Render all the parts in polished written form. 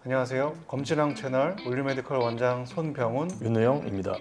안녕하세요. 검진왕 채널 올류메디컬 원장 손병훈. 윤우영입니다.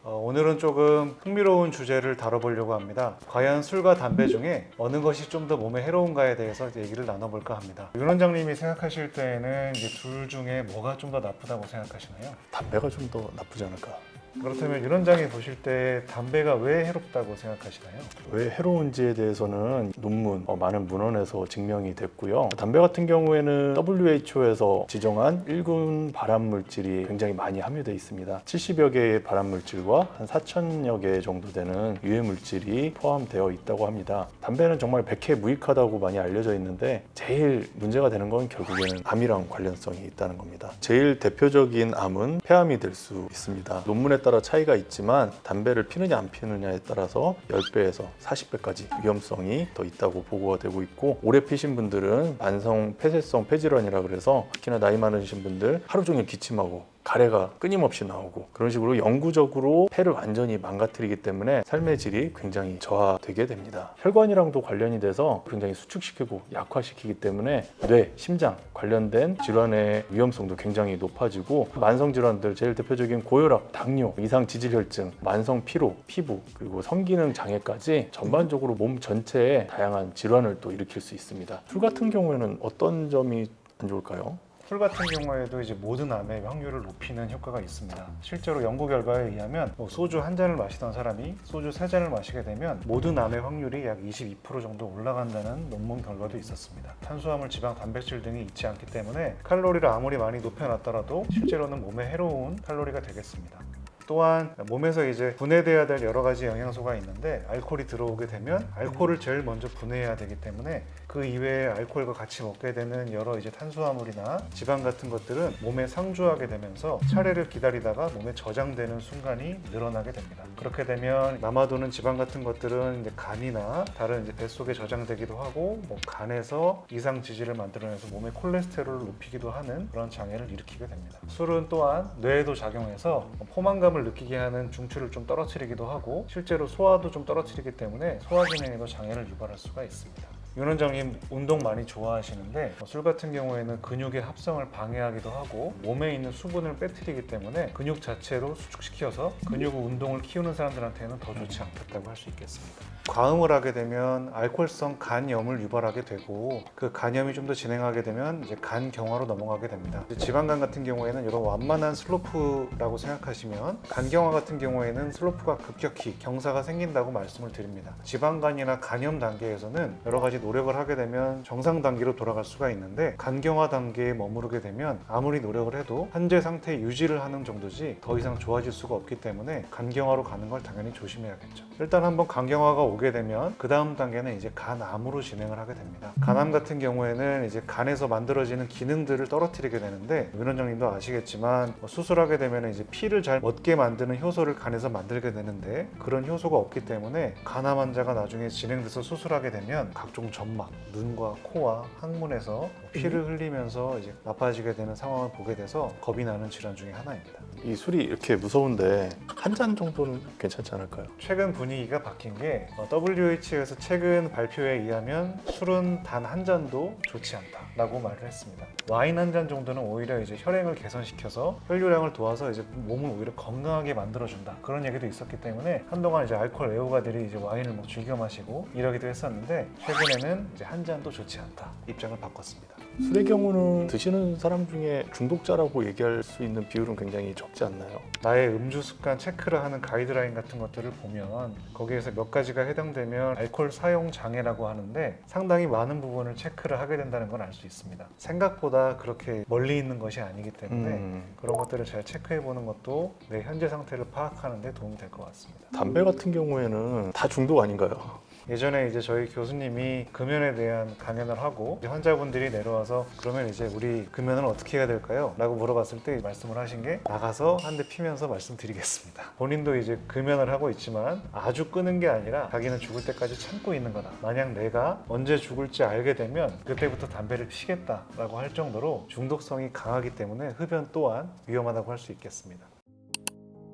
오늘은 조금 흥미로운 주제를 다뤄보려고 합니다. 과연 술과 담배 중에 어느 것이 좀 더 몸에 해로운가에 대해서 이제 얘기를 나눠볼까 합니다. 윤 원장님이 생각하실 때에는 이제 둘 중에 뭐가 좀 더 나쁘다고 생각하시나요? 담배가 좀 더 나쁘지 않을까? 그렇다면 윤 원장이 보실 때 담배가 왜 해롭다고 생각하시나요? 왜 해로운지에 대해서는 논문, 많은 문헌에서 증명이 됐고요. 담배 같은 경우에는 WHO에서 지정한 1군 발암물질이 굉장히 많이 함유되어 있습니다. 70여 개의 발암물질과 한 4천여 개 정도 되는 유해물질이 포함되어 있다고 합니다. 담배는 정말 백해 무익하다고 많이 알려져 있는데 제일 문제가 되는 건 결국에는 암이랑 관련성이 있다는 겁니다. 제일 대표적인 암은 폐암이 될 수 있습니다. 논문에 따라 차이가 있지만 담배를 피느냐 안 피느냐에 따라서 10배에서 40배까지 위험성이 더 있다고 보고가 되고 있고, 오래 피신 분들은 만성 폐쇄성 폐질환이라 그래서 특히나 나이 많으신 분들 하루 종일 기침하고 가래가 끊임없이 나오고, 그런 식으로 영구적으로 폐를 완전히 망가뜨리기 때문에 삶의 질이 굉장히 저하되게 됩니다. 혈관이랑도 관련이 돼서 굉장히 수축시키고 약화시키기 때문에 뇌, 심장 관련된 질환의 위험성도 굉장히 높아지고, 만성 질환들 제일 대표적인 고혈압, 당뇨, 이상 지질혈증, 만성 피로, 피부, 그리고 성기능 장애까지 전반적으로 몸 전체에 다양한 질환을 또 일으킬 수 있습니다. 술 같은 경우에는 어떤 점이 안 좋을까요? 술 같은 경우에도 이제 모든 암의 확률을 높이는 효과가 있습니다. 실제로 연구 결과에 의하면 소주 한 잔을 마시던 사람이 소주 세 잔을 마시게 되면 모든 암의 확률이 약 22% 정도 올라간다는 논문 결과도 있었습니다. 탄수화물, 지방, 단백질 등이 있지 않기 때문에 칼로리를 아무리 많이 높여놨더라도 실제로는 몸에 해로운 칼로리가 되겠습니다. 또한 몸에서 이제 분해돼야 될 여러 가지 영양소가 있는데, 알코올이 들어오게 되면 알코올을 제일 먼저 분해해야 되기 때문에 그 이외에 알코올과 같이 먹게 되는 여러 이제 탄수화물이나 지방 같은 것들은 몸에 상주하게 되면서 차례를 기다리다가 몸에 저장되는 순간이 늘어나게 됩니다. 그렇게 되면 남아도는 지방 같은 것들은 이제 간이나 다른 이제 뱃속에 저장되기도 하고, 간에서 이상 지질을 만들어내서 몸의 콜레스테롤을 높이기도 하는 그런 장애를 일으키게 됩니다. 술은 또한 뇌에도 작용해서 포만감을 느끼게 하는 중추를 좀 떨어뜨리기도 하고, 실제로 소화도 좀 떨어뜨리기 때문에 소화 기능에도 장애를 유발할 수가 있습니다. 윤 원장님 운동 많이 좋아하시는데 술 같은 경우에는 근육의 합성을 방해하기도 하고 몸에 있는 수분을 빼뜨리기 때문에 근육 자체로 수축시켜서 근육 운동을 키우는 사람들한테는 더 좋지 않겠다고 할 수 있겠습니다. 과음을 하게 되면 알코올성 간염을 유발하게 되고, 그 간염이 좀 더 진행하게 되면 이제 간경화로 넘어가게 됩니다. 지방간 같은 경우에는 이런 완만한 슬로프라고 생각하시면, 간경화 같은 경우에는 슬로프가 급격히 경사가 생긴다고 말씀을 드립니다. 지방간이나 간염 단계에서는 여러 가지 노력을 하게 되면 정상 단계로 돌아갈 수가 있는데, 간경화 단계에 머무르게 되면 아무리 노력을 해도 현재 상태 유지를 하는 정도지 더 이상 좋아질 수가 없기 때문에 간경화로 가는 걸 당연히 조심해야겠죠. 일단 한번 간경화가 오게 되면 그 다음 단계는 이제 간암으로 진행을 하게 됩니다. 간암 같은 경우에는 이제 간에서 만들어지는 기능들을 떨어뜨리게 되는데, 윤 원장님도 아시겠지만 수술하게 되면 이제 피를 잘 얻게 만드는 효소를 간에서 만들게 되는데, 그런 효소가 없기 때문에 간암 환자가 나중에 진행돼서 수술하게 되면 각종 점막, 눈과 코와 항문에서 피를 흘리면서 이제 나빠지게 되는 상황을 보게 돼서 겁이 나는 질환 중에 하나입니다. 이 술이 이렇게 무서운데 한 잔 정도는 괜찮지 않을까요? 최근 분위기가 바뀐 게 WHO에서 최근 발표에 의하면 술은 단 한 잔도 좋지 않다라고 말을 했습니다. 와인 한 잔 정도는 오히려 이제 혈행을 개선시켜서 혈류량을 도와서 이제 몸을 오히려 건강하게 만들어준다, 그런 얘기도 있었기 때문에 한동안 이제 알코올 애호가들이 이제 와인을 막 즐겨 마시고 이러기도 했었는데, 최근에는 이제 한 잔도 좋지 않다 입장을 바꿨습니다. 술의 경우는 드시는 사람 중에 중독자라고 얘기할 수 있는 비율은 굉장히 적지 않나요? 나의 음주 습관 체크를 하는 가이드라인 같은 것들을 보면 거기에서 몇 가지가 해당되면 알코올 사용 장애라고 하는데, 상당히 많은 부분을 체크를 하게 된다는 건 알 수 있습니다. 생각보다 그렇게 멀리 있는 것이 아니기 때문에 그런 것들을 잘 체크해 보는 것도 내 현재 상태를 파악하는 데 도움이 될 것 같습니다. 담배 같은 경우에는 다 중독 아닌가요? 예전에 이제 저희 교수님이 금연에 대한 강연을 하고 이제 환자분들이 내려와서 그러면 이제 우리 금연을 어떻게 해야 될까요? 라고 물어봤을 때 말씀을 하신 게, 나가서 한 대 피면서 말씀드리겠습니다. 본인도 이제 금연을 하고 있지만 아주 끄는 게 아니라 자기는 죽을 때까지 참고 있는 거다. 만약 내가 언제 죽을지 알게 되면 그때부터 담배를 피겠다라고 할 정도로 중독성이 강하기 때문에 흡연 또한 위험하다고 할 수 있겠습니다.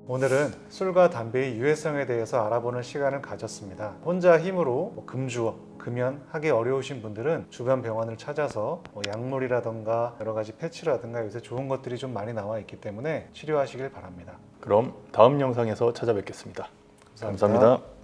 오늘은 술과 담배의 유해성에 대해서 알아보는 시간을 가졌습니다. 혼자 힘으로 금주어, 금연하기 어려우신 분들은 주변 병원을 찾아서 약물이라던가 여러 가지 패치라든가 요새 좋은 것들이 좀 많이 나와 있기 때문에 치료하시길 바랍니다. 그럼 다음 영상에서 찾아뵙겠습니다. 감사합니다. 감사합니다.